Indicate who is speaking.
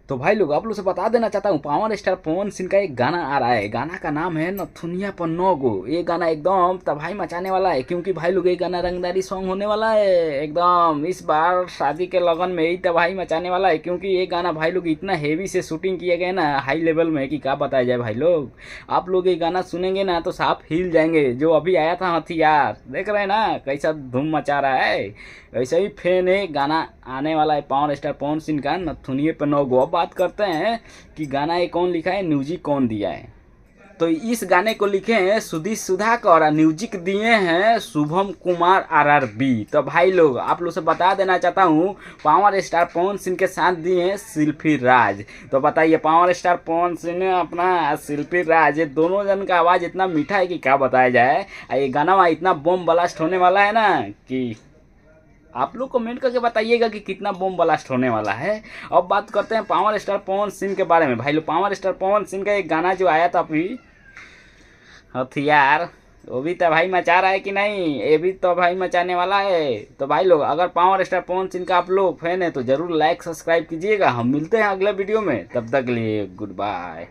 Speaker 1: तो भाई लोग आप लोग से बता देना चाहता हूँ, पावर स्टार पवन सिंह का एक गाना आ रहा है। गाना का नाम है नथुनिया पर 9 गो। ये गाना एकदम तबाही मचाने वाला है, क्योंकि भाई लोग ये गाना रंगदारी सॉन्ग होने वाला है एकदम। इस बार शादी के लगन में ही तबाही मचाने वाला है, क्योंकि ये गाना भाई लोग इतना हेवी से शूटिंग किए गए ना, हाई लेवल में, कि क्या बताया जाए भाई लोग। आप लोग ये गाना सुनेंगे ना तो साफ हिल जाएंगे। जो अभी आया था हथियार, देख रहे हैं ना कैसा धूम मचा रहा है। वैसे ही फैन है, गाना आने वाला है पावर स्टार पवन सिंह का नथुनिए पे 9 गो। अब बात करते हैं कि गाना ये कौन लिखा है, म्यूजिक कौन दिया है। तो इस गाने को लिखे हैं सुधीर सुधाकर और म्यूजिक दिए हैं शुभम कुमार RRB। तो भाई लोग आप लोग से बता देना चाहता हूँ, पावर स्टार पवन सिंह के साथ दिए हैं शिल्पी राज। तो बताइए, पावर स्टार पवन सिंह ने अपना शिल्पी राज, ये दोनों जन का आवाज़ इतना मीठा है कि क्या बताया जाए। ये गाना इतना बम ब्लास्ट होने वाला है ना कि आप लोग कमेंट करके बताइएगा कि कितना बम ब्लास्ट होने वाला है। अब बात करते हैं पावर स्टार पवन सिंह के बारे में। भाई लोग, पावर स्टार पवन सिंह का एक गाना जो आया था अभी, हथियार, वो भी तबाही मचा रहा है कि नहीं, ये भी तबाही मचाने वाला है। तो भाई लोग, अगर पावर स्टार पवन सिंह का आप लोग फैन है तो जरूर लाइक सब्सक्राइब कीजिएगा। हम मिलते हैं अगले वीडियो में, तब तक के लिए गुड बाय।